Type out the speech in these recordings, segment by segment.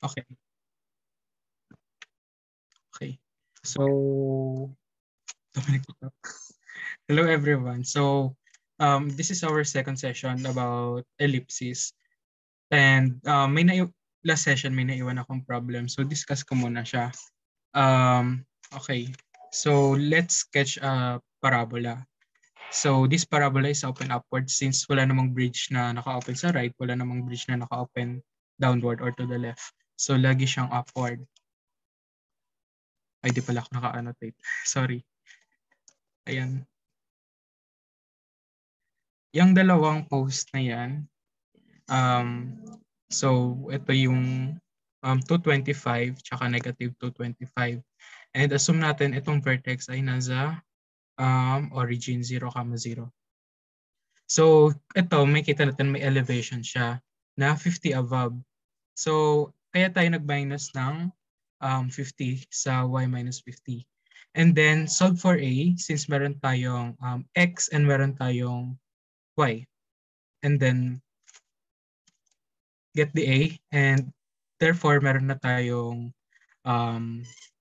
Okay. Okay. So, hello everyone. So, this is our second session about ellipses. And last session may naiwan akong problem. So, discuss ko muna siya. Okay. So, let's sketch a parabola. So, this parabola is open upward since wala namang bridge na naka-open sa right, wala namang bridge na naka-open downward or to the left. So, lagi siyang upward. Ay, di pala ako naka-annotate. Sorry. Ayan. Yung dalawang post na yan, so ito yung 225 tsaka negative 225. And assume natin itong vertex ay nasa origin 0, 0. So ito, may kita natin may elevation siya na 50 above. So kaya tayo nag-minus ng 50 sa y minus 50. And then solve for a since meron tayong x and meron tayong y. And then get the a, and therefore meron na tayong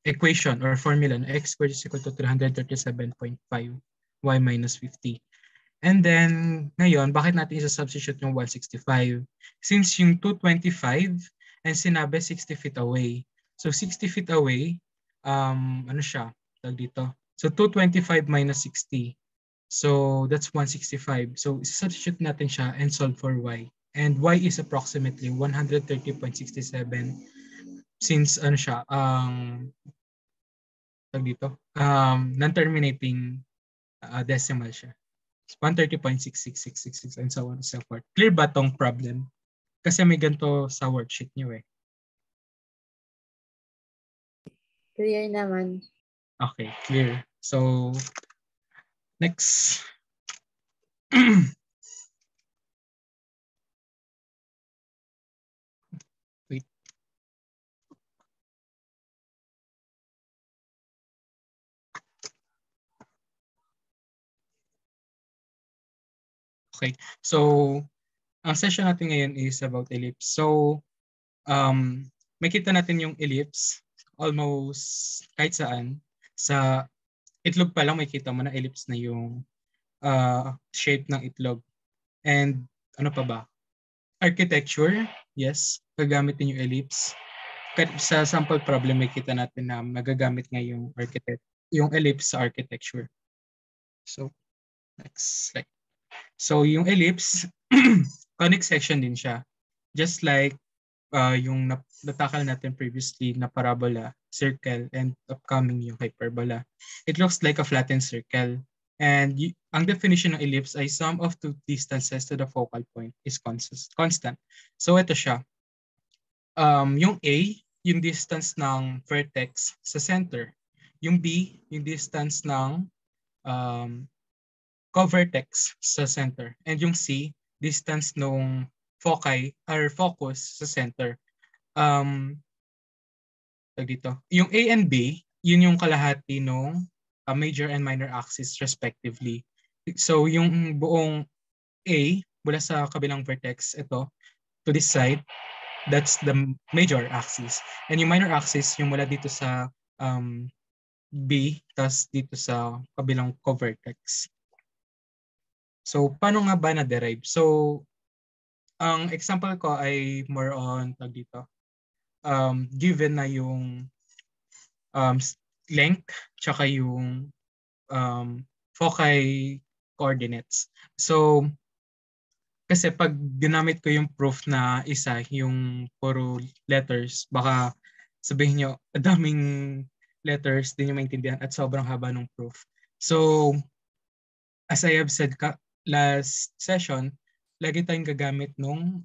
equation or formula na x squared is equal to 337.5 y minus 50. And then ngayon, bakit natin isa-substitute yung 165? Since yung 225 and sinabi 60 feet away. So 60 feet away, ano siya? Tag dito. So 225 minus 60. So that's 165. So substitute natin siya and solve for y. And y is approximately 130.67 since ano siya, dito, non-terminating decimal siya. 130.66666 and so on and so forth. Clear ba tong problem? Kasi may ganito sa worksheet niyo eh. Clear naman. Okay, clear. So, next. Wait. Okay, so ang session natin ngayon is about ellipse. So, makita natin yung ellipse almost kahit saan. Sa itlog pa lang makita mo na ellipse na yung shape ng itlog. And ano pa ba? Architecture, yes, gagamit din yung ellipse. Sa sample problem makita natin na magagamit nga yung ellipse sa architecture. So, next slide. So, yung ellipse, conic section din siya. Just like yung natakal natin previously na parabola, circle, and upcoming yung hyperbola. It looks like a flattened circle. And ang definition ng ellipse ay sum of two distances to the focal point is constant. So ito siya. Yung A, yung distance ng vertex sa center. Yung B, yung distance ng co-vertex sa center. And yung C, distance nung foci or focus sa center. Dito. Yung A and B, yun yung kalahati nung major and minor axis respectively. So yung buong A mula sa kabilang vertex, ito, to this side, that's the major axis. And yung minor axis, yung mula dito sa B, tas dito sa kabilang co-vertex. So, paano nga ba na-derive? So, ang example ko ay more on, dito, given na yung length, tsaka yung foci coordinates. So, kasi pag ginamit ko yung proof na isa, yung puro letters, baka sabihin nyo, daming letters, din yung maintindihan at sobrang haba ng proof. So, as I have said last session, lagi tayong gagamit nung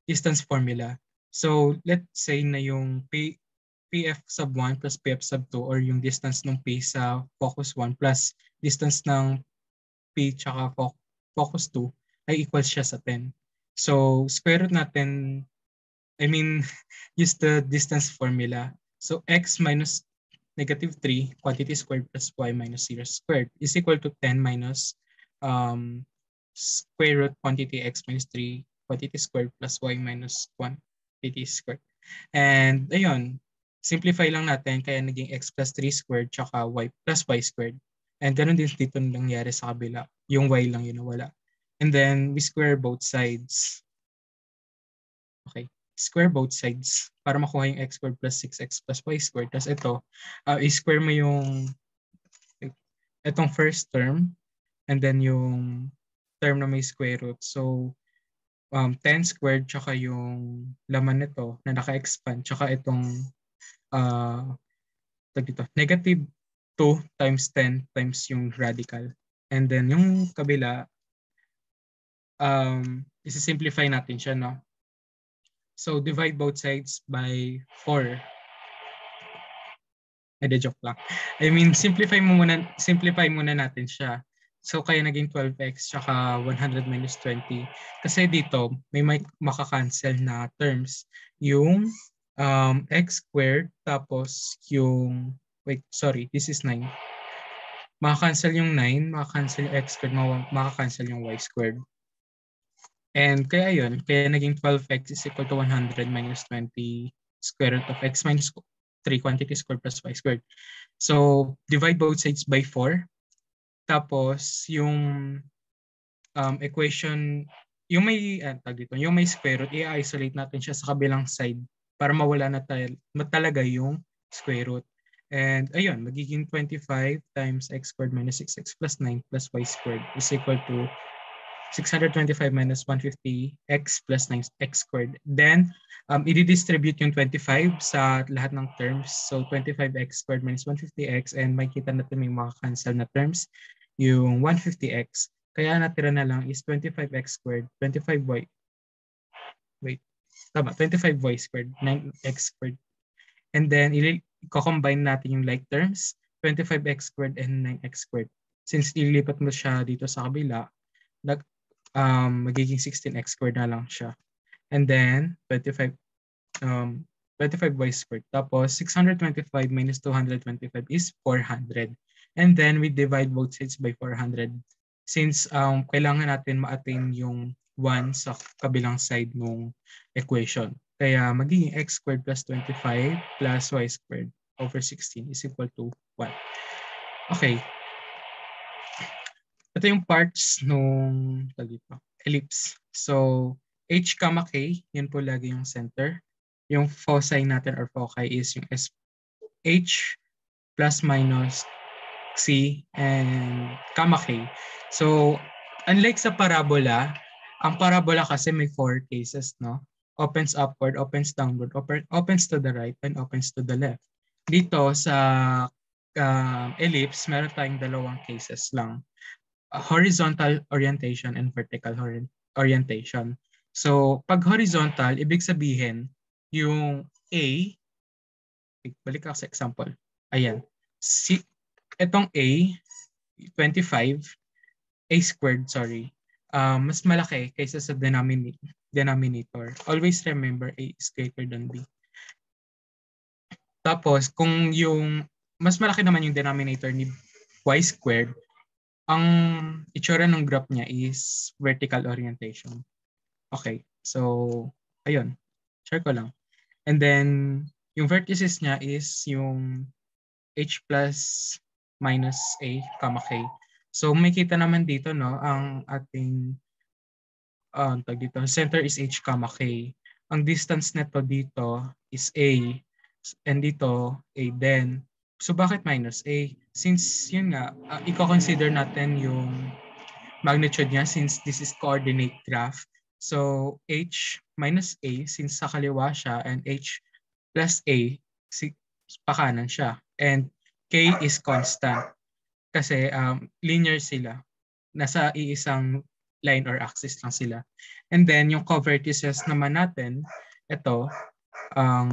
distance formula. So, let's say na yung PF sub 1 plus PF sub 2 or yung distance ng P sa focus 1 plus distance ng P tsaka focus 2 ay equals siya sa 10. So, square root natin, use the distance formula. So, x minus negative 3 quantity squared plus y minus 0 squared is equal to 10 minus square root quantity x minus 3 quantity squared plus y minus 1 quantity squared. And ayun, simplify lang natin kaya naging x plus 3 squared tsaka y plus y squared. And ganun din dito nangyari sa kabila. Yung y lang yun nawala. And then we square both sides. Okay. Square both sides para makuha yung x squared plus 6x plus y squared. Tapos ito, i-square mo yung itong first term and then yung term na may square root. So, 10 squared tsaka yung laman nito na naka-expand tsaka itong dito, negative 2 times 10 times yung radical. And then yung kabila, isi-simplify natin siya, no? So, divide both sides by 4. Joke lang. I mean, simplify muna natin siya. So, kaya naging 12x tsaka 100 minus 20. Kasi dito, may makakancel na terms. Yung x squared, tapos yung, wait, sorry, this is 9. Makakancel yung 9, makakancel yung x squared, makakancel yung y squared. And kaya yun, kaya naging 12x is equal to 100 minus 20 square root of x minus 3 quantity squared plus y squared. So, divide both sides by 4. Tapos, yung equation, yung may, yung may square root, i-isolate natin siya sa kabilang side para mawala na talaga yung square root. And ayun, magiging 25 times x squared minus 6x plus 9 plus y squared is equal to 625 minus 150x plus 9x squared. Then, i-distribute yung 25 sa lahat ng terms. So, 25x squared minus 150x and makikita natin may makakancel na terms. Yung 150x, kaya natira na lang is 25x squared, 25y. Wait, tama, 25y squared, 9x squared. And then, i-combine natin yung like terms, 25x squared and 9x squared. Since ililipat mo siya dito sa kabila, magiging 16x squared na lang siya. And then, 25y squared. Tapos, 625 minus 225 is 400. And then, we divide both sides by 400. Since kailangan natin ma-attain yung 1 sa kabilang side ng equation. Kaya, magiging x squared plus 25 plus y squared over 16 is equal to 1. Okay. Ito yung parts nung ellipse. So, H, K, yun po lagi yung center. Yung foci natin or foci is yung H plus minus C and K. So, unlike sa parabola, ang parabola kasi may 4 cases, no? Opens upward, opens downward, opens to the right, and opens to the left. Dito sa ellipse, meron tayong dalawang cases lang. Horizontal orientation and vertical orientation. So, pag horizontal, ibig sabihin, yung A, balik ako sa example. Ayan. Itong A, 25, A squared, sorry, mas malaki kaysa sa denominator. Always remember A is greater than B. Tapos, kung yung mas malaki naman yung denominator ni Y squared, ang itsura ng graph niya is vertical orientation. Okay, so, ayun. Share ko lang. And then, yung vertices niya is yung H plus minus A, K. So, may kita naman dito, no, ang ating dito, center is H, K. Ang distance neto dito is A, and dito, A din. So, bakit minus A? Since, yun nga, i-consider natin yung magnitude niya since this is coordinate graph. So, H minus A, since sa kaliwa siya, and H plus A, pakanan siya. And K is constant. Kasi linear sila. Nasa iisang line or axis lang sila. And then, yung covertices naman natin, ito, ang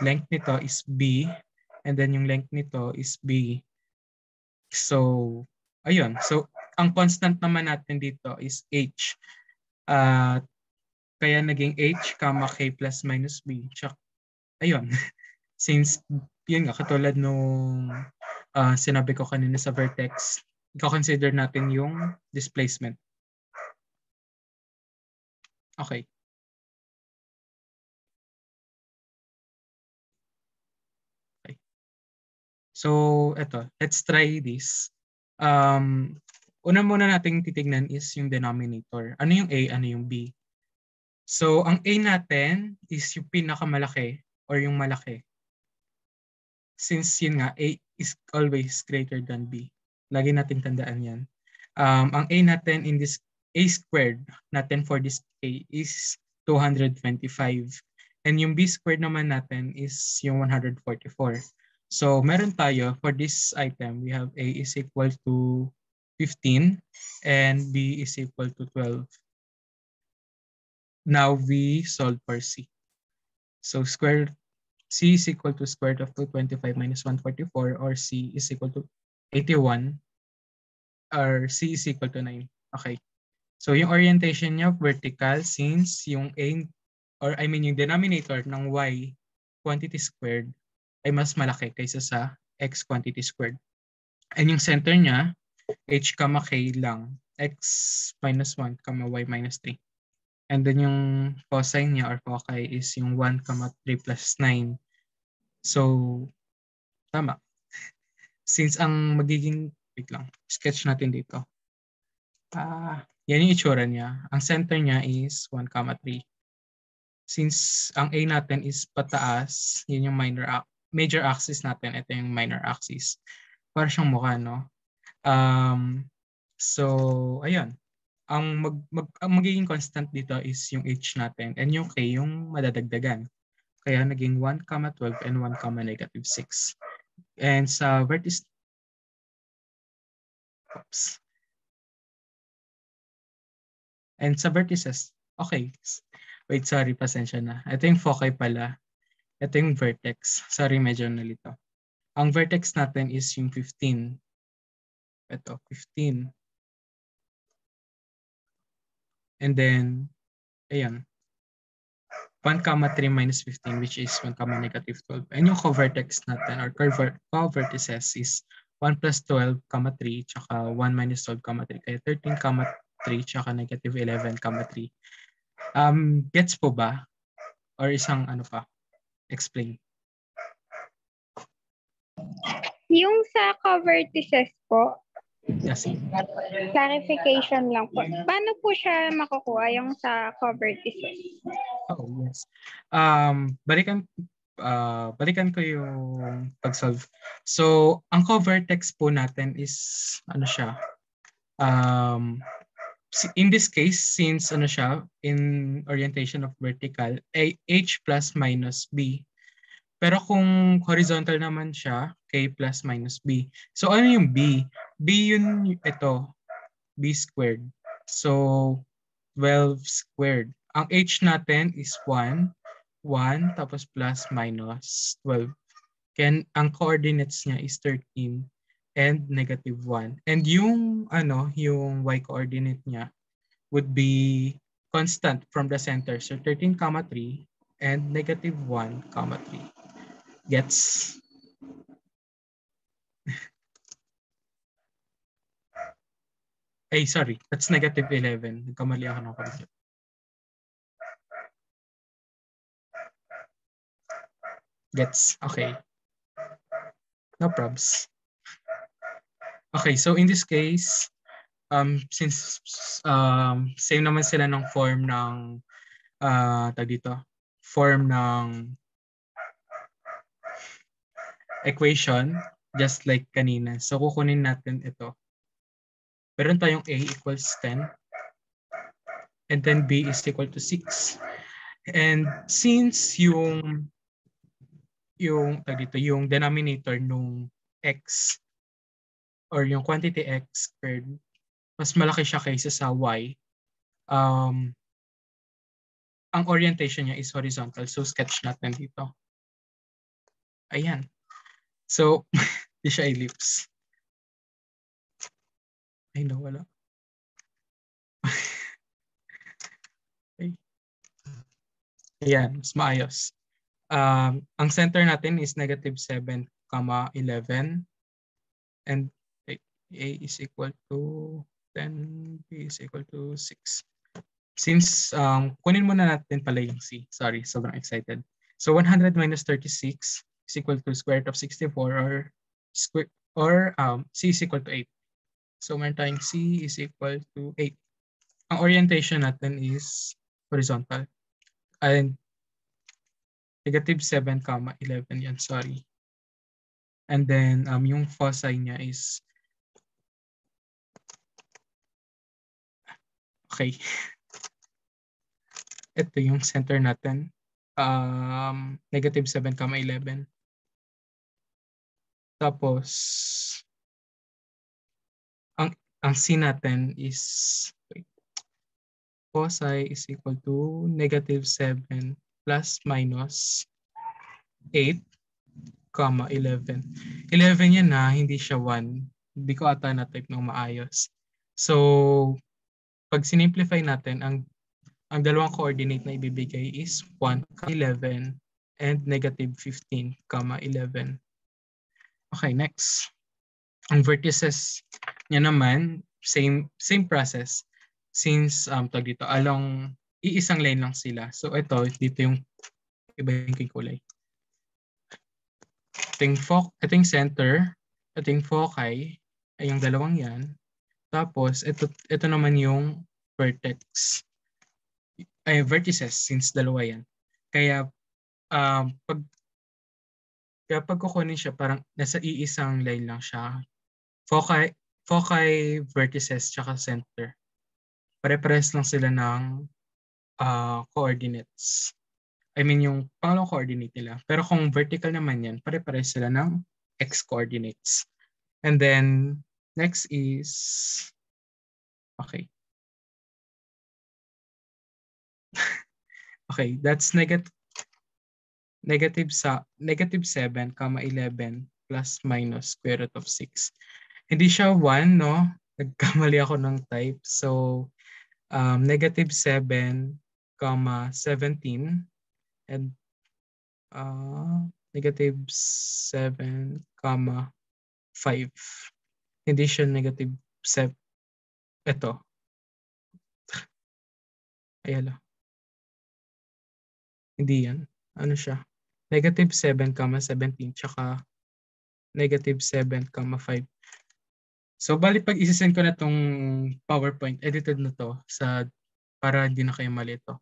length nito is B, and then yung length nito is B. So, ayun. So, ang constant naman natin dito is H. Kaya naging H, K plus minus B. Ayun. Since, yun nga, katulad nung sinabi ko kanina sa vertex, i-consider natin yung displacement. Okay. So, eto, let's try this. Una muna nating titignan is yung denominator. Ano yung A, ano yung B? So, ang A natin is yung pinakamalaki or yung malaki. Since yun nga, A is always greater than B. Lagi natin tandaan yan. Ang A natin in this A squared natin for this A is 225. And yung B squared naman natin is yung 144. So meron tayo for this item, we have A is equal to 15 and B is equal to 12. Now we solve for C. So C is equal to square root of 225 minus 144 or C is equal to 81 or C is equal to 9. Okay. So yung orientation niya vertical since yung A or I mean yung denominator ng Y quantity squared ay mas malaki kaysa sa X quantity squared. And yung center niya H, K lang. X minus 1, Y minus 3. And then yung cosine niya or foci is yung 1, 3 plus 9. So, tama. Since ang magiging, wait lang, sketch natin dito. Yan yung itsura niya. Ang center niya is 1, 3. Since ang A natin is pataas, yun yung major axis natin. Ito yung minor axis. Para siyang mukha, no? So, ayun. Ang magiging constant dito is yung H natin and yung K yung madadagdagan. Kaya naging 1, 12 and 1, negative 6. And sa vertices, oops. And sa vertices, okay. Wait, sorry, pasensya na. Ito yung foci pala. Ito yung vertex. Sorry, medyo nalito. Ang vertex natin is yung 15. Ito, 15. And then, ayan. 1, 3 minus 15 which is 1, negative 12. And yung co-vertex natin or co-vertices is 1 plus 12, 3, tsaka 1 minus 12, 3. Kaya 13, 3, tsaka negative 11, 3. Gets po ba? Or isang ano pa? Explain. Yung sa co-vertices po, Yes. clarification lang po. Paano po siya makukuha yung sa co-vertices? Oh, yes. Balikan ko yung pag-solve. So, ang co-vertex po natin is ano siya? In this case, since ano siya, in orientation of vertical, H plus minus B. Pero kung horizontal naman siya, K plus minus B. So ano yung B? B yun ito, B squared. So 12 squared. Ang H natin is 1, 1 tapos plus minus 12. Kaya ang coordinates niya is 13 and negative 1. And yung yung y coordinate niya would be constant from the center. So 13, 3 and negative 1, 3. Gets? Ay, sorry. That's negative 11. Nagkamali ako ng concept. Gets? Okay. No probs. Okay, so in this case, since same naman sila ng form ng form ng equation, just like kanina. So kukunin natin ito. Meron tayong A equals 10 and then B is equal to 6. And since yung denominator nung x or yung quantity x squared, mas malaki siya kaysa sa y, ang orientation niya is horizontal. So sketch natin dito. Ayan. So, di siya ellipse. Ay, nawala. Okay. Ayan, mas maayos. Ang center natin is negative 7, 11. And A is equal to 10, B is equal to 6. Since kunin muna natin pala yung C. Sorry, sobrang excited. So 100 minus 36 is equal to square root of 64 or square or c is equal to 8. So meron tayong c is equal to 8. Ang orientation natin is horizontal. And negative 7, 11 yan, sorry. And then yung foci niya is okay. Ito yung center natin. Negative 7, 11. Tapos ang c natin is foci is equal to negative 7 plus minus 8, 11. 11 yan na, hindi siya 1. Hindi ko ata na-type ng maayos. So, pag sinimplify natin, ang dalawang coordinate na ibibigay is 1, 11, and negative 15, 11. Okay, next. Ang vertices niya naman, same process. Since dito, along iisang line lang sila. So ito, dito yung iba yung kulay. Ito yung center, ito yung foci, ay yung dalawang yan. Tapos ito naman yung vertex. Ay, vertices, since dalawa yan. Kaya pag kukunin siya, parang nasa iisang line lang siya. Foci, vertices, tsaka center. Pare-pares lang sila ng coordinates. I mean, yung pangalawang coordinate nila. Pero kung vertical naman yan, pare-pares sila ng x coordinates. And then, next is, okay. Okay, that's negative 7, 11 plus minus square root of 6. Hindi siya 1, no? Nagkamali ako ng type. So, negative 7, 17 and negative 7, 5. Hindi siya negative 7. Ito. Ayala. Hindi yan. Ano siya? Negative 7, 17 tsaka negative 7, 5. So, bali pag isisend ko na tong PowerPoint, edited na to para hindi na kayo malito.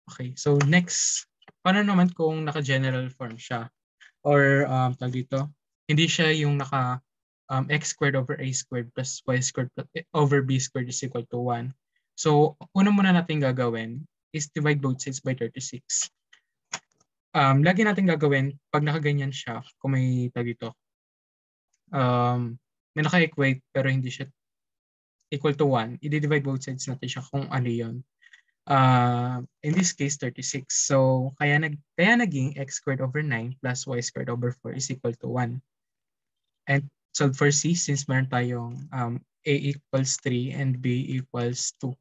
Okay, so next, paano naman kung naka-general form siya? Or tag dito, hindi siya yung naka x squared over a squared plus y squared over b squared is equal to 1. So, una muna natin gagawin is divide both sides by 36. Lagi natin gagawin, pag nakaganyan siya, kung may tag dito, may naka-equate pero hindi siya equal to 1, i-divide both sides natin siya kung ano yun. In this case, 36. So, kaya naging x squared over 9 plus y squared over 4 is equal to 1. And so for c, since meron tayong a equals 3 and b equals 2,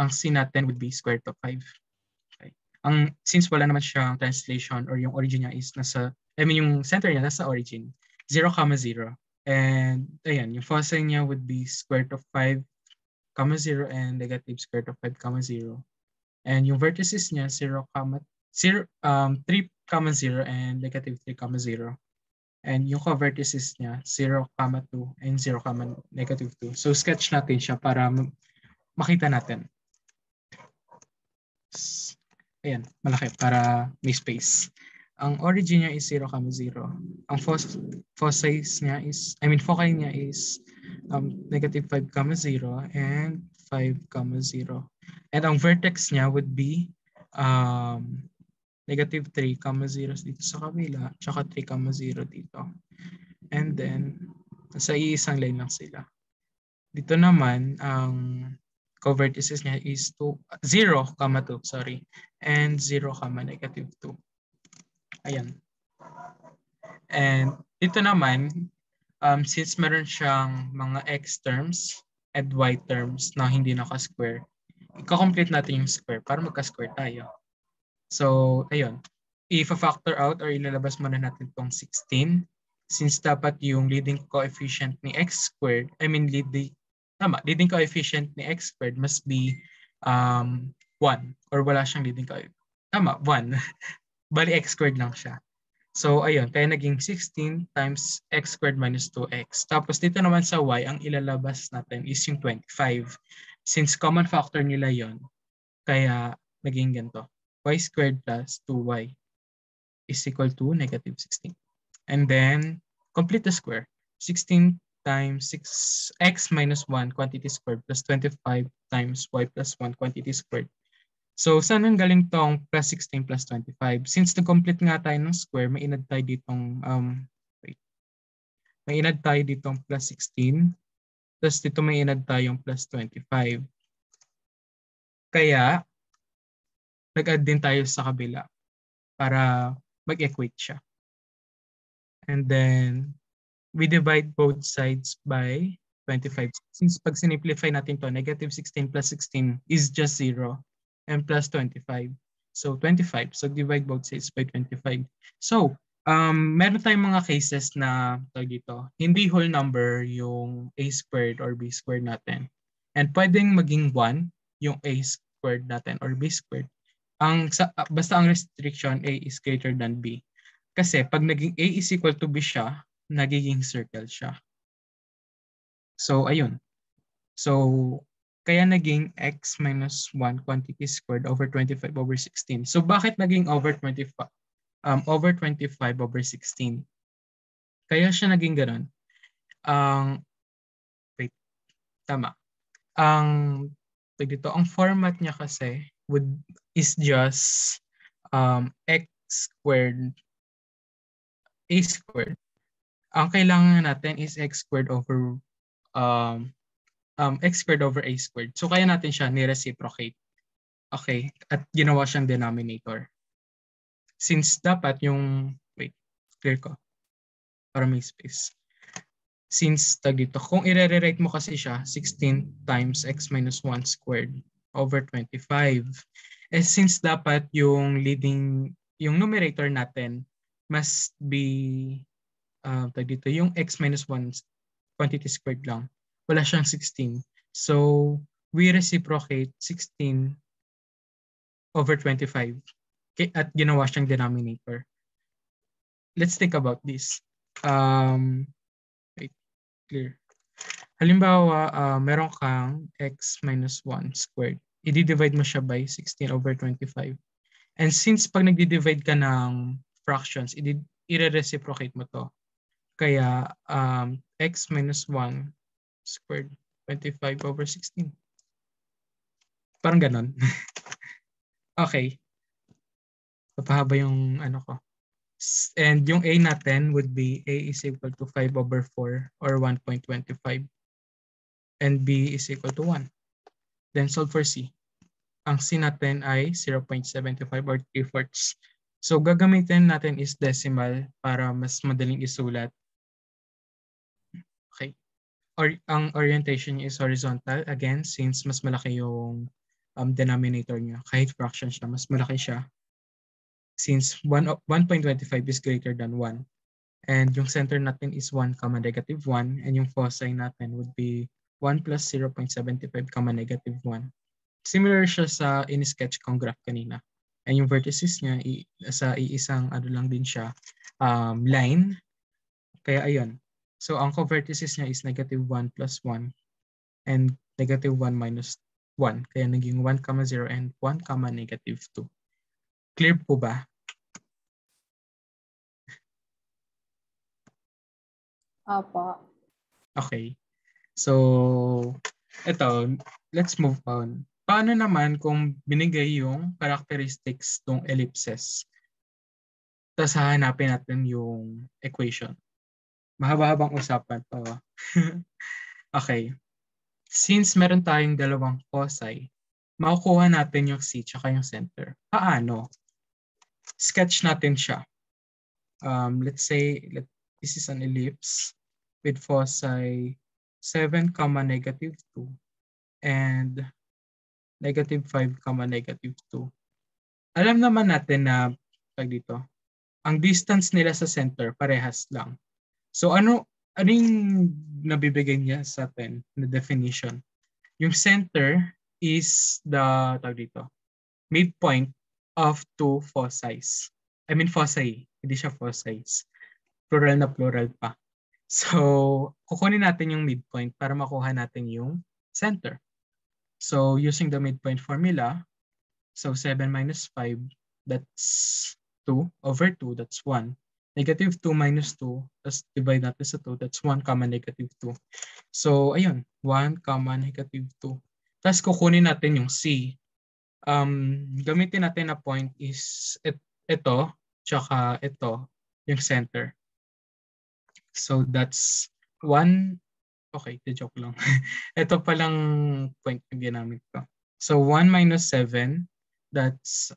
ang c natin would be square root of 5. Okay. Since wala naman siyang translation or yung origin niya is yung center niya nasa origin, 0, 0. And ayan, yung foci niya would be square root of 5, 0 and negative square root of 5, 0. And yung vertices niya 3, 0 and negative 3, 0. And yung co-vertices niya 0, 2 and 0, negative 2. So sketch natin siya para makita natin. Ayan, malaki para may space. Ang origin niya is 0, 0. Ang foci niya is, foci niya is negative 5, 0 and 5, 0. And ang vertex niya would be negative 3, 0 dito sa kabila, tsaka 3, 0 dito. And then, sa iisang line lang sila. Dito naman, ang co-vertices niya is 0, 2, and 0, negative 2. Ayan. And dito naman, since meron siyang mga x terms and y terms na hindi naka-square, i-complete natin yung square para magka-square tayo. So, ayun. I-factor out or ilalabas muna natin itong 16 since dapat yung leading coefficient ni x squared, leading coefficient ni x squared must be 1 or wala siyang leading coefficient. 1. Bali x squared lang siya. So, ayun. Kaya naging 16 times x squared minus 2x. Tapos dito naman sa y, ang ilalabas natin is yung 25. Since common factor nila yon, kaya naging ganito. Y squared plus 2y is equal to negative 16. And then, complete the square. 16 times 6x minus 1 quantity squared plus 25 times y plus 1 quantity squared. So, saan ang galing tong plus 16 plus 25? Since nag-complete nga tayo ng square, may inad tayo ditong, wait, may inad tayo ditong plus 16. Tapos dito may inad tayong plus 25. Kaya, nag-add din tayo sa kabila para mag-equate siya. And then, we divide both sides by 25. Since pag sinimplify natin to, negative 16 plus 16 is just 0 and plus 25. So 25. So divide both sides by 25. So, meron tayong mga cases na dito, hindi whole number yung a squared or b squared natin. And pwedeng maging 1 yung a squared natin or b squared. Basta ang restriction, a is greater than b. Kasi pag naging a is equal to b siya, nagiging circle siya. So, ayun. So, kaya naging x minus 1 quantity squared over 25 over 16. So, bakit naging over 25 over 16? Kaya siya naging ganun. Wait, tama. Ang format niya kasi is just x squared a squared. Ang kailangan natin is x squared over x squared over a squared. So kaya natin siya ni-reciprocate. Okay, at ginawa siyang denominator. Since dapat yung, wait, clear ko para may space. Since dito, kung i-rewrite mo kasi siya, 16 times x minus 1 squared over 25. Since dapat yung numerator natin must be dito, yung x minus 1 quantity squared lang. Wala siyang 16. So, we reciprocate 16 over 25. At ginawa siyang denominator. Let's think about this. Wait, clear. Halimbawa, meron kang x minus 1 squared. I-divide mo siya by 16 over 25. And since pag nagdi-divide ka ng fractions, i-reciprocate mo to. Kaya x minus 1 squared 25 over 16. Parang ganon. Okay. Papahaba yung ano ko. And yung a natin would be a is equal to 5 over 4 or 1.25. And b is equal to 1. Then solve for c. Ang c natin ay 0.75 or 3/4. So gagamitin natin is decimal para mas madaling isulat. Okay. Ang orientation niya is horizontal. Again, since mas malaki yung denominator niya, kahit fraction siya, mas malaki siya. Since 1.25 is greater than 1. And yung center natin is 1, negative 1. And yung foci natin would be 1 plus 0.75, negative 1. Similar siya sa in-sketch kong graph kanina. And yung vertices niya, sa iisang ano lang din siya, line. Kaya ayun. So, ang co-vertices niya is negative 1 plus 1 and negative 1 minus 1. Kaya naging 1, 0 and 1, negative 2. Clear po ba? Opo. Okay. So, ito, let's move on. Paano naman kung binigay yung characteristics ng ellipses? Tapos hahanapin natin yung equation. Mahaba-habang usapan to. Okay. Since meron tayong dalawang foci, makukuha natin yung C tsaka yung center. Paano? Sketch natin siya. Let's say this is an ellipse with foci 7, negative 2 and negative 5, negative 2. Alam naman natin na dito, ang distance nila sa center parehas lang. So ano yung nabibigay niya sa atin na definition? Yung center is the midpoint of two foci. I mean foci. Hindi siya foci. Plural na plural pa. So, kukunin natin yung midpoint para makuha natin yung center. So, using the midpoint formula, so 7 minus 5, that's 2 over 2, that's 1. Negative 2 minus 2, tapos divide natin sa 2, that's 1 comma negative 2. So, ayun, 1 comma negative 2. Tapos kukunin natin yung C. Gamitin natin na point is ito, tsaka ito, yung center. So, that's 1. Okay, the joke lang. Ito palang point na ginamit ko. So, 1 minus 7, that's,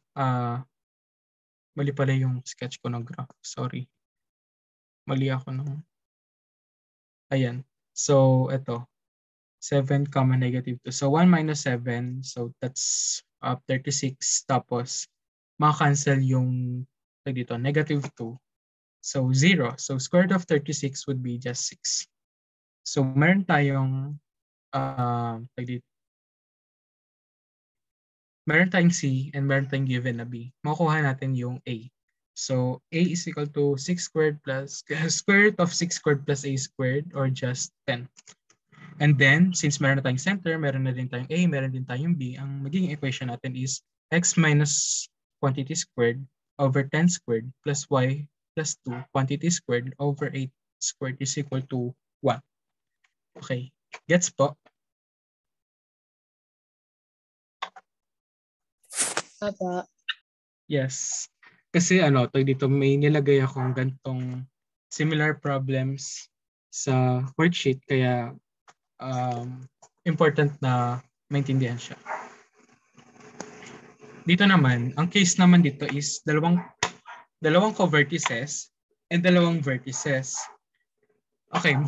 mali pala yung sketch ko ng graph. Sorry. Mali ako ng, ayan. So, ito, 7 comma negative 2. So, 1 minus 7, so that's 36. Tapos, maka-cancel yung, dito, negative 2. So, 0. So, square root of 36 would be just 6. So, meron tayong meron tayong C and meron tayong given na B. Makukuha natin yung A. So, A is equal to 6 squared plus square root of 6 squared plus A squared or just 10. And then, since meron na tayong center, meron na din tayong A, meron din tayong B, ang magiging equation natin is x minus quantity squared over 10 squared plus y plus 2 quantity squared over 8 squared is equal to 1. Okay. Gets po? Apa. Yes. Kasi dito may nilagay akong gantong similar problems sa worksheet kaya important na maintindihan siya. Dito naman, ang case naman dito is dalawang co-vertices and dalawang vertices. Okay.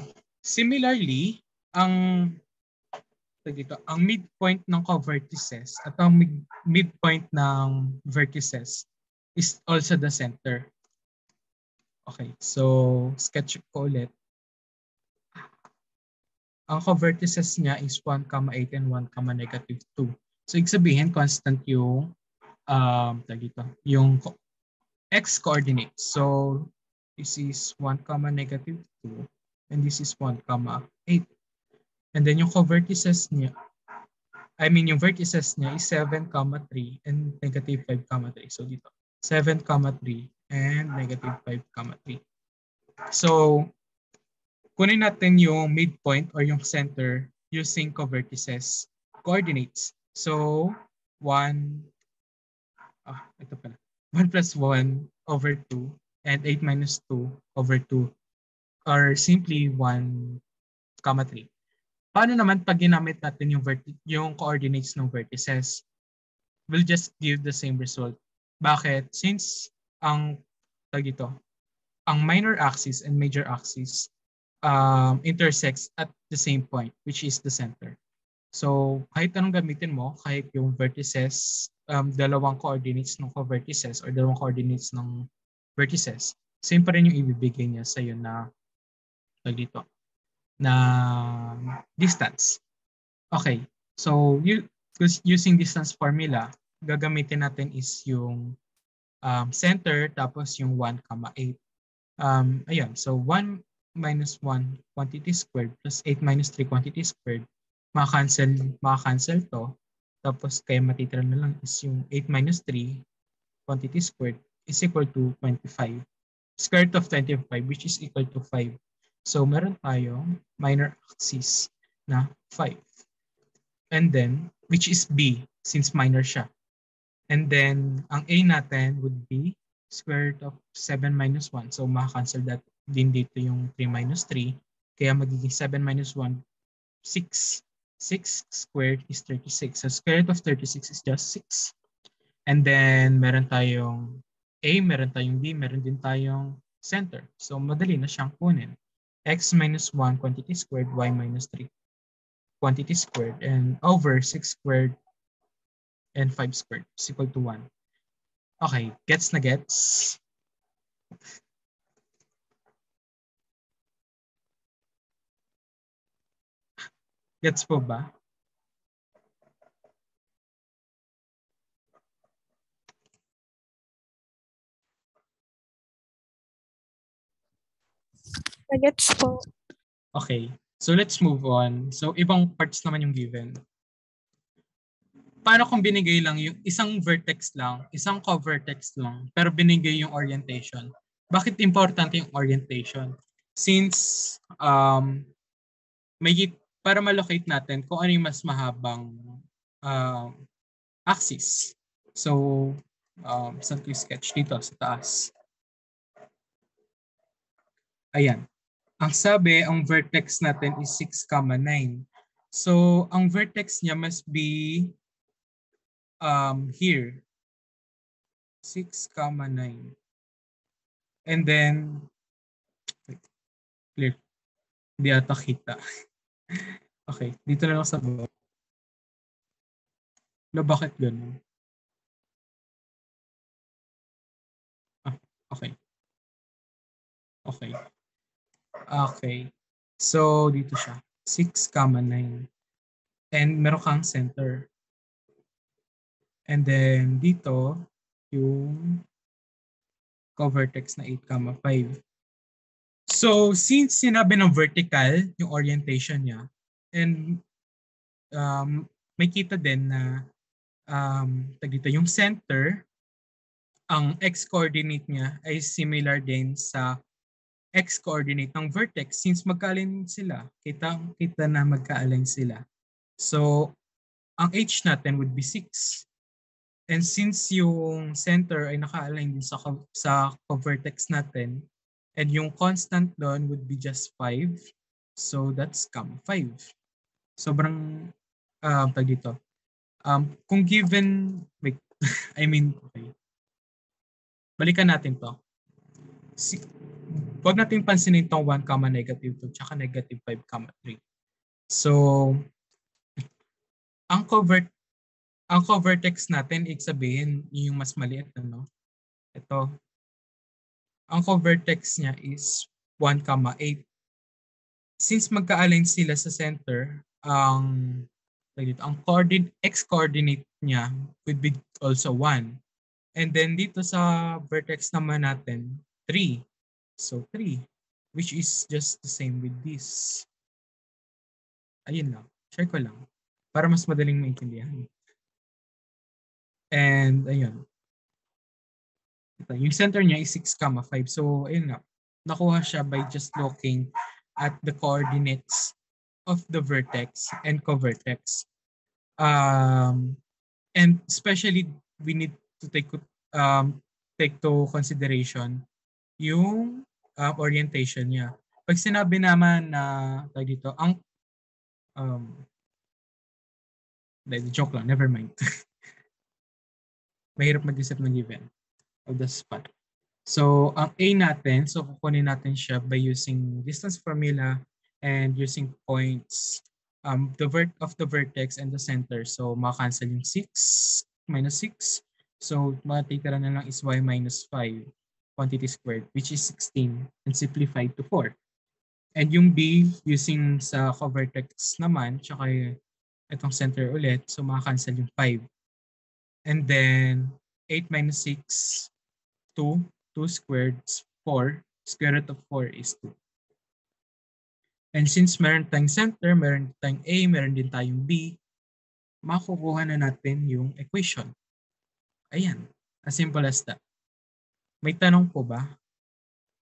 Similarly, ang midpoint ng co-vertices at ang midpoint ng vertices is also the center. Okay, so sketch ko ulit. Ang co-vertices niya is 1, 8 and 1, negative 2. So, ibig sabihin, constant yung yung x coordinates. So, this is 1, negative 2 and this is 1, 8. And then yung co-vertices niya, yung vertices niya is 7, 3 and negative 5, 3. So dito, 7, 3 and negative 5, 3. So, kunin natin yung midpoint or yung center using co-vertices coordinates. So, 1 plus 1 over 2 and 8 minus 2 over 2 are simply 1, 3. Paano naman pag ginamit natin yung coordinates ng vertices? We'll just give the same result. Bakit? Since ang minor axis and major axis intersects at the same point, which is the center. So, kahit anong gamitin mo, kahit yung vertices, dalawang coordinates ng co-vertices or dalawang coordinates ng vertices, same pa rin yung ibibigay niya sa'yo na distance. Okay. So, using distance formula, gagamitin natin is yung center tapos yung 1, 8. Ayun. So, 1 minus 1 quantity squared plus 8 minus 3 quantity squared. Maka-cancel to. Tapos, kaya matitira na lang is yung 8 minus 3 quantity squared is equal to 25. Square root of 25, which is equal to 5. So, meron tayong minor axis na 5. And then, which is B, since minor siya. And then, ang A natin would be square root of 7 minus 1. So, maka-cancel that din dito yung 3 minus 3. Kaya magiging 7 minus 1, 6. 6 squared is 36. So, square root of 36 is just 6. And then, meron tayong A, meron tayong B, meron din tayong center. So, madali na siyang kunin. X minus 1 quantity squared, y minus 3 quantity squared, and over 6 squared and 5 squared is equal to 1. Okay, gets na gets? Gets po ba? Gets po. Okay. So let's move on. So ibang parts naman yung given. Paano kung binigay lang yung isang vertex lang, isang co-vertex lang, pero binigay yung orientation? Bakit importante yung orientation? Since may para malocate natin kung ano yung mas mahabang um, axis. So, saan ko yung sketch dito sa taas? Ayan. Ang sabi, ang vertex natin is 6, 9. So, ang vertex niya must be here. 6, 9. And then, clear. Hindi ata kita. Okay, dito na lang sa baba. Bakit ganun? Okay. Okay. Okay. So, dito siya. 6, 9. And meron kang center. And then, dito, yung co-vertex na 8, 5. So, since sinabi ng vertical, yung orientation niya, and may kita din na dito, yung center, ang x-coordinate niya ay similar din sa x-coordinate ng vertex since magka-align sila. Kita na magka-align sila. So, ang h natin would be 6. And since yung center ay naka-align din sa co-vertex natin, and yung constant doon would be just 5. So, that's 5. Sobrang, dito. Kung given, wait, okay. Balikan natin to. Huwag natin pansinin itong 1, -2, tsaka -5, 3. So, ang co-vertex natin, ibig sabihin, yung mas maliit, ano? Ito. Ang co-vertex niya is 1, 8. Since magka-align sila sa center, ang x-coordinate niya would be also 1. And then dito sa vertex naman natin, 3. So 3, which is just the same with this. Ayun lang. Share ko lang. Para mas madaling maintindihan. And ayun. Ito, yung center niya is 6, 5. So ayun nga. Nakuha siya by just looking at the coordinates of the vertex and co-vertex. And especially, we need to take to consideration yung orientation niya. Pag sinabi naman na dito, joke lang, never mind. Mahirap mag-isip ng given of the spot. So, ang A natin, so kukunin natin siya by using distance formula and using points of the vertex and the center. So, maka-cancel yung 6 minus 6. So, matitira na lang is y minus 5 quantity squared, which is 16, and simplified to 4. And yung B, using sa co-vertex naman, tsaka itong center ulit, so maka-cancel yung 5. And then, 8 minus 6, 2. 2 squared is 4. Square root of 4 is 2. And since meron tayong center, meron tayong A, meron din tayong B, makukuha na natin yung equation. Ayan. As simple as that. May tanong po ba?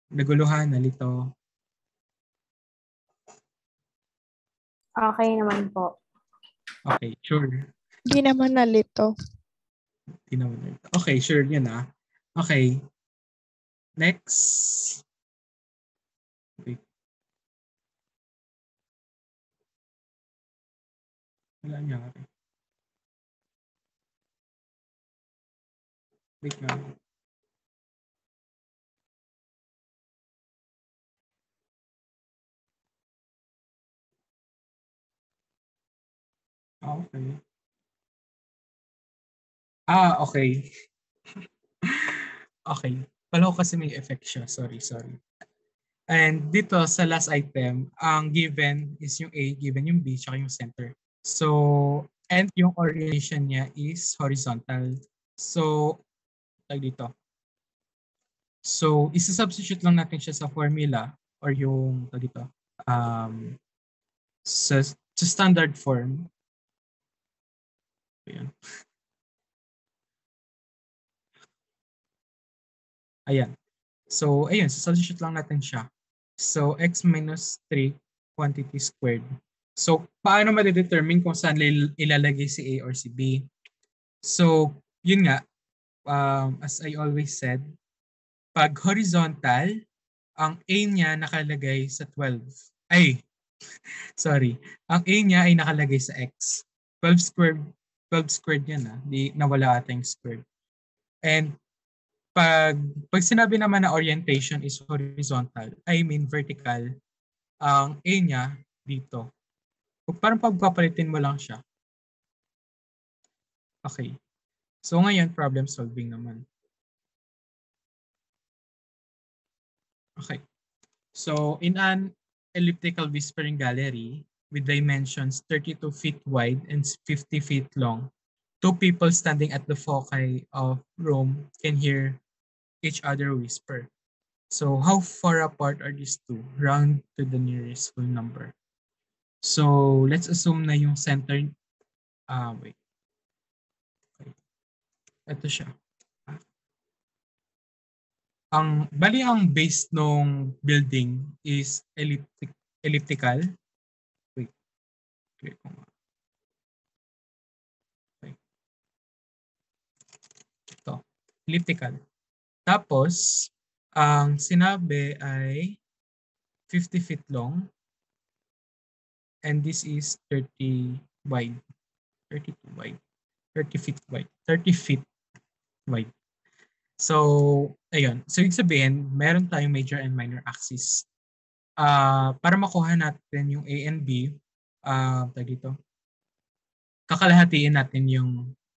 Naguluhan, nalito? Okay naman po. Okay, sure. Hindi naman nalito. Hindi naman nalito. Okay, sure. Yun ah. Okay. Next. Wait. Wala niya. Wait nga. Okay. Okay. Okay. Pala ko kasi may effect siya. Sorry. And dito sa last item, ang given is yung A, given yung B, tsaka yung center. So, and yung orientation niya is horizontal. So, dito. So, isa-substitute lang natin siya sa formula or yung dito, um, sa standard form. Ayan. Ayan. So, ayun, substitute lang natin siya. So, x minus 3 quantity squared. So, paano ma-determine kung saan ilalagay si A or si B? So, yun nga, as I always said, pag horizontal, ang A niya nakalagay sa 12. Ay, sorry. Ang A niya ay nakalagay sa X. 12 squared, 12 squared yan Di nawala ating squared. And pag sinabi naman na orientation is horizontal, I mean vertical, ang A niya dito. Parang pagpapalitin mo lang siya. Okay. So ngayon, problem solving naman. Okay. So in an elliptical whispering gallery with dimensions 32 feet wide and 50 feet long, two people standing at the foci of room can hear each other whisper. So how far apart are these two? Round to the nearest whole number. So let's assume na yung center, wait. Okay. Ito siya. Bali ang base ng building is elliptical. Wait. Clear ko nga. Okay. Ito. Elliptical. Tapos, ang sinabi ay 50 feet long and this is 30 wide. 32 wide. 30 feet wide. 30 feet wide. So, ayun. So, ibig sabihin, meron tayong major and minor axis. Para makuha natin yung A and B, dito, kakalahatiin natin yung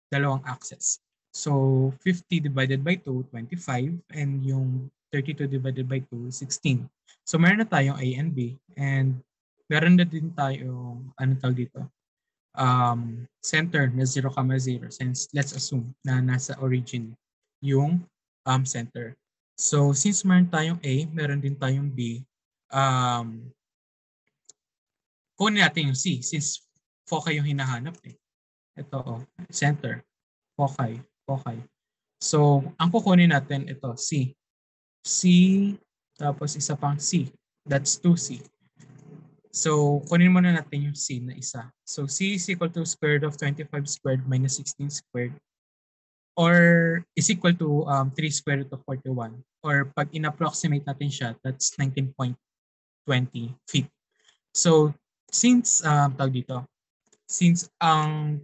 dalawang axis. So, 50 divided by 2, 25, and yung 32 divided by 2, 16. So, meron na tayong A and B, and meron na din tayong, dito, center na 0, 0, since let's assume na nasa origin yung center. So, since meron tayong A, meron din tayong B, kunin natin yung C, since foci yung hinahanap Ito, center, foci. So, ang kukunin natin ito, C. C, tapos isa pang C. That's 2C. So, kunin muna natin yung C na isa. So, C is equal to square root of 25 squared minus 16 squared or is equal to 3 square root of 41. Or pag in-approximate natin siya, that's 19.20 feet. So, since, since ang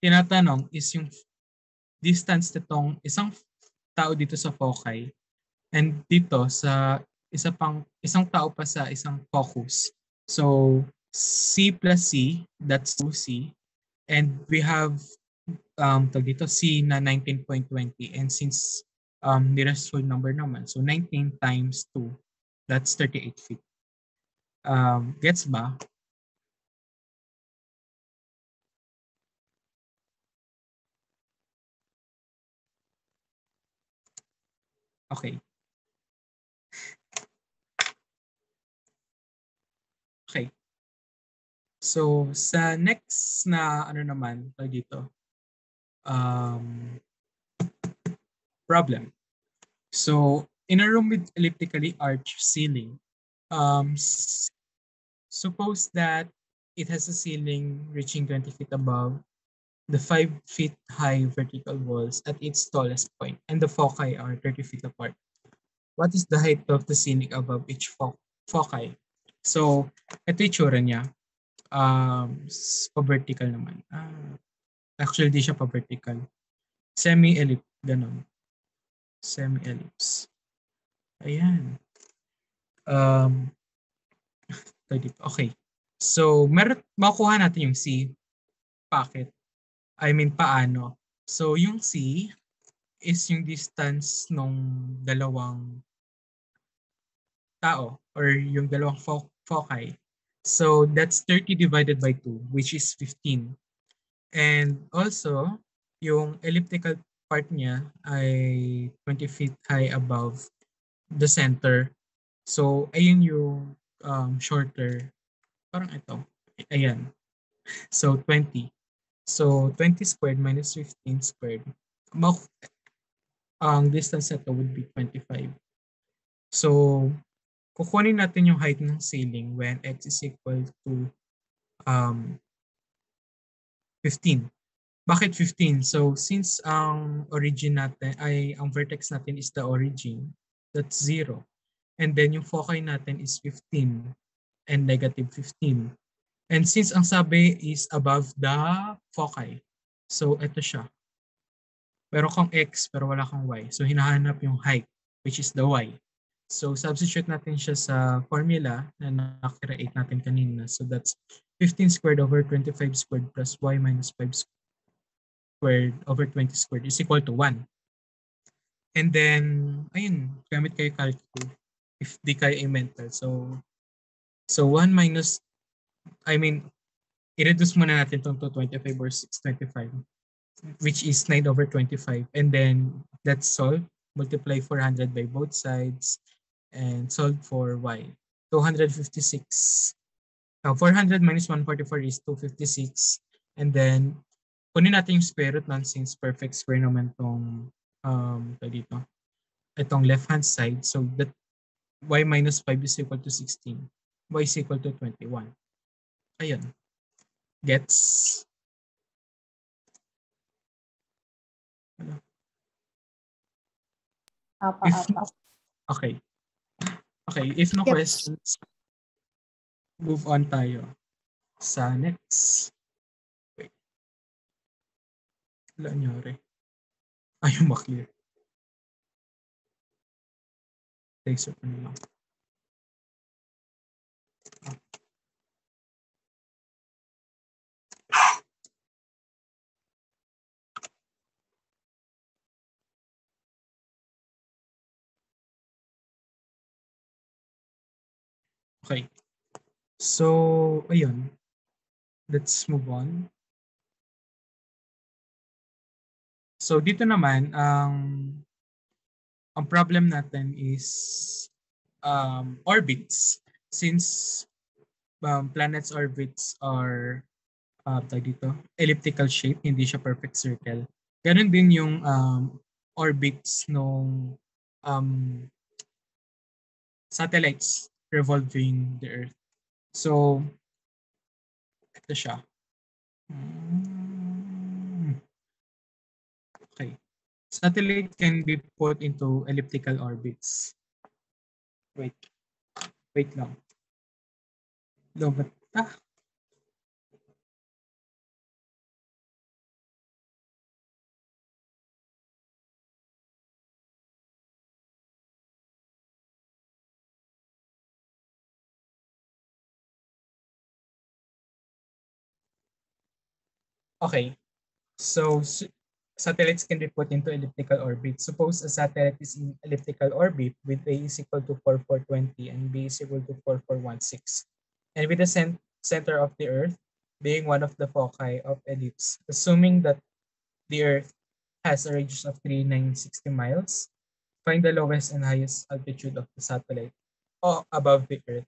tinatanong is yung distance nitong isang tao dito sa foci and dito sa isang tao pa sa isang focus. So, C plus C, that's 2C. And we have dito C na 19.20. And since nearest whole number naman, so 19 times 2, that's 38 feet. Gets ba? Okay. Okay. So, sa next na naman dito, problem. So, in a room with elliptically arched ceiling, suppose that it has a ceiling reaching 20 feet above the 5 feet high vertical walls at its tallest point, and the foci are 30 feet apart. What is the height of the ceiling above each foci? So, ito yung tsura niya. Pa-vertical naman. Actually, di siya pa-vertical. Semi-ellipse, ganun. Semi-ellipse. Ayan. Okay. So, makukuha natin yung C. Bakit? Paano? So, yung C is yung distance nung dalawang tao or yung dalawang foci. So, that's 30 divided by 2, which is 15. And also, yung elliptical part niya ay 20 feet high above the center. So, ayun yung shorter. Parang ito. Ayan. So, 20. So, 20 squared minus 15 squared. Ang distance nito would be 25. So, kukunin natin yung height ng ceiling when x is equal to um, 15. Bakit 15? So, since ang origin natin ay ang vertex natin is the origin, that's 0. And then yung foci natin is 15 and negative 15. And since ang sabi is above the foci, so ito siya. Pero kung x pero wala kang y. So hinahanap yung height, which is the y. So substitute natin siya sa formula na na-create natin kanina. So that's 15 squared over 25 squared plus y minus 5 squared over 20 squared is equal to 1. And then, ayun, gamit kayo calcul if di kayo i-mental. So 1 minus, i-reduce muna natin itong to 25 or 625, which is 9 over 25. And then, let's solve. Multiply 400 by both sides and solve for y. 256. 400 minus 144 is 256. And then, kunin natin yung square root since perfect square naman itong dito. Itong left-hand side. So, that y minus 5 is equal to 16. Y is equal to 21. Ayun. Gets? Ano? Okay. Okay, if no questions, move on tayo sa next. Wait. Wala nangyari. Ayaw maklear. Thanks for lang. Okay. So, ayun. Let's move on. So, dito naman, ang problem natin is orbits. Since planets' orbits are dito, elliptical shape, hindi siya perfect circle. Ganon din yung orbits nung satellites revolving the Earth. So, ito siya. Okay. Satellite can be put into elliptical orbits. Wait lang. Lobat. Okay. So, satellites can be put into elliptical orbit. Suppose a satellite is in elliptical orbit with A is equal to 4420 and B is equal to 4416. And with the center of the Earth being one of the foci of ellipse, assuming that the Earth has a radius of 3960 miles, find the lowest and highest altitude of the satellite above the Earth.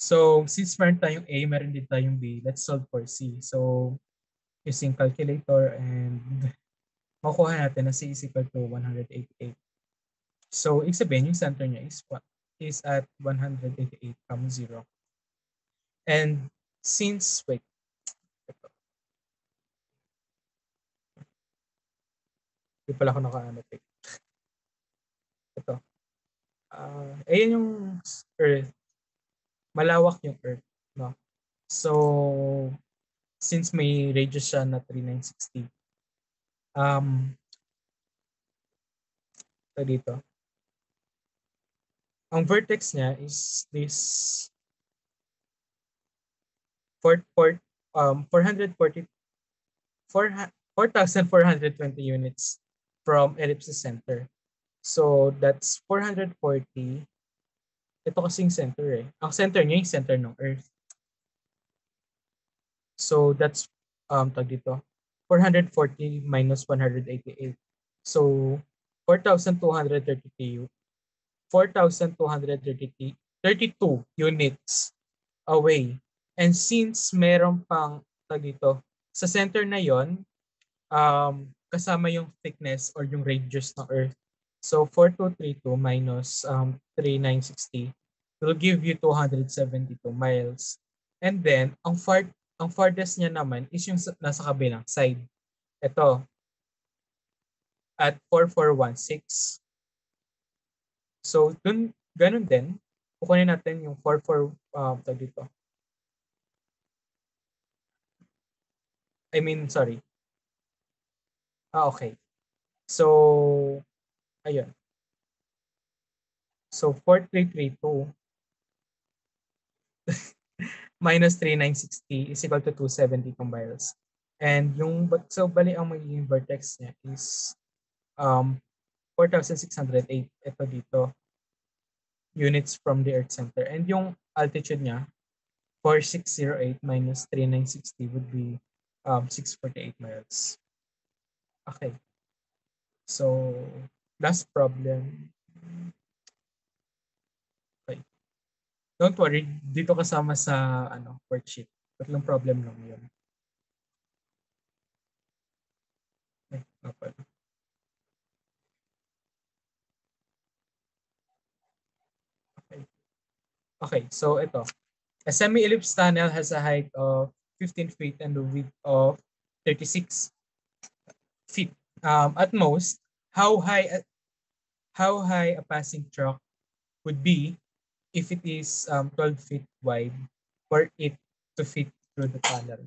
So, since meron tayong A, meron din tayong B, let's solve for C. So, using calculator and makuha natin na C is equal to 188. So, ibig sabihin, yung center niya is at 188,0. And since, wait, hindi pala ako naka-annotate. Ito. Ayan yung Earth. Malawak yung Earth. No? So, since may radius siya na 3960, dito. Ang vertex niya is this 4,420 units from ellipsis center. So that's 440. Ito kasing center eh. Ang center niya yung center ng Earth. So that's dito 440 minus 188. So 4,230 32 units away. And since meron pang dito, sa center na yon, kasama yung thickness or yung radius ng Earth. So 4232 minus 3960 will give you 272 miles. And then ang farthest niya naman is yung nasa kabilang side. Ito at 4416. So ganun din, kukunin natin yung 44 dito. Sorry. Okay. So, ayun. So, 4332 minus 3960 is equal to 272 miles. And so bali ang magiging vertex niya is 4,608. Ito dito. Units from the Earth center. And yung altitude niya, 4608 minus 3960 would be 648 miles. Okay. So, last problem. Okay. Don't worry, dito kasama sa worksheet. Tatlong problem lang yun. Okay, no problem. Okay, so ito. A semi-ellipse tunnel has a height of 15 feet and a width of 36 feet. At most, how high a passing truck would be if it is 12 feet wide for it to fit through the tunnel.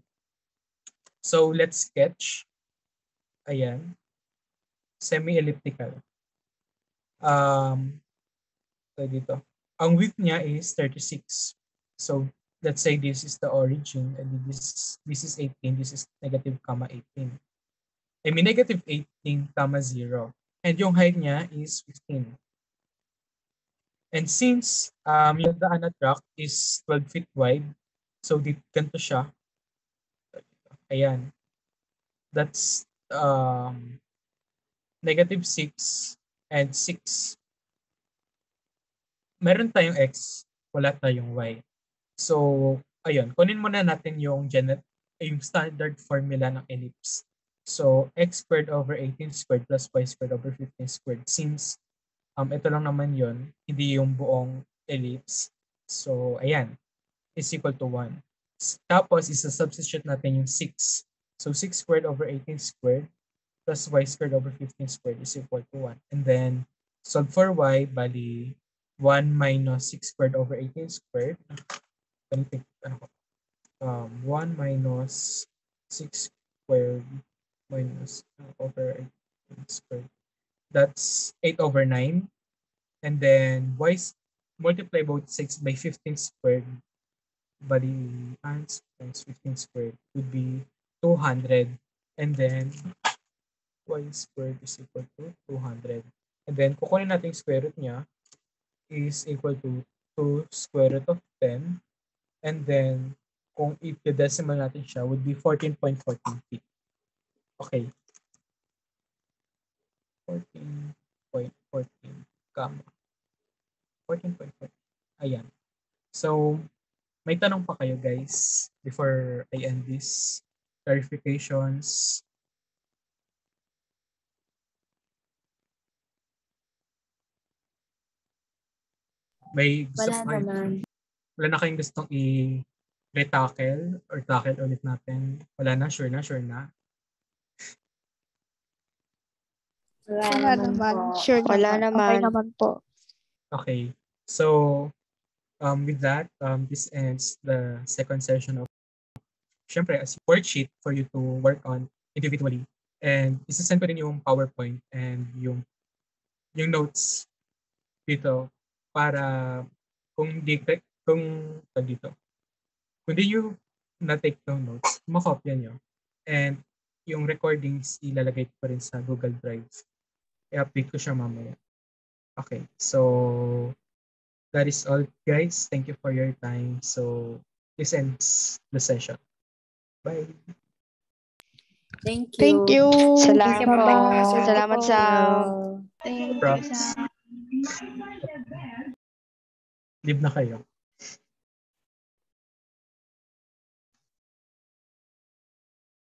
So let's sketch. Ayan. Semi-elliptical. So dito. Ang width niya is 36. So let's say this is the origin and this is 18, this is negative comma 18. Negative 18 comma 0. And yung height niya is 15. And since yung daan na track is 12 feet wide, so ganito siya. Ayan. That's negative 6 and 6. Meron tayong x, wala tayong y. So, ayun, kunin muna natin yung standard formula ng ellipse. So, x squared over 18 squared plus y squared over 15 squared. Since ito lang naman yon, hindi yung buong ellipse. So, ayan, is equal to 1. Tapos, isa-substitute natin yung 6. So, 6 squared over 18 squared plus y squared over 15 squared is equal to 1. And then, solve for y, bali 1 minus 6 squared over 18 squared. 1 minus 6 squared minus over 18 squared. That's 8 over 9. And then y multiply both 6 by 15 squared. Bali, times 15 squared would be 200. And then y squared is equal to 200. And then kukunin natin yung square root niya is equal to 2 square root of 10. And then, kung i-decimal natin siya, would be 14.14 feet. Okay. 14.14, comma. 14.14. Ayan. So, may tanong pa kayo guys before I end this? Clarifications? May gusto wala na kayong gustong i-retackle or tackle ulit natin? Wala na? Sure na? Wala naman. Sure Wala naman. naman. Okay naman po. Okay. So, with that, this ends the second session of, syempre, as worksheet for you to work on individually. And isa-send ko rin yung PowerPoint and yung notes dito para kung di nyo na-take ng notes, makopya nyo. And yung recordings, ilalagay ko rin sa Google Drive. I-update ko siya mamaya. Okay, so that is all, guys. Thank you for your time. So this ends the session. Bye. Thank you. Thank you. Salamat po. Bye-bye. Salamat sa Props. Leave na kayo.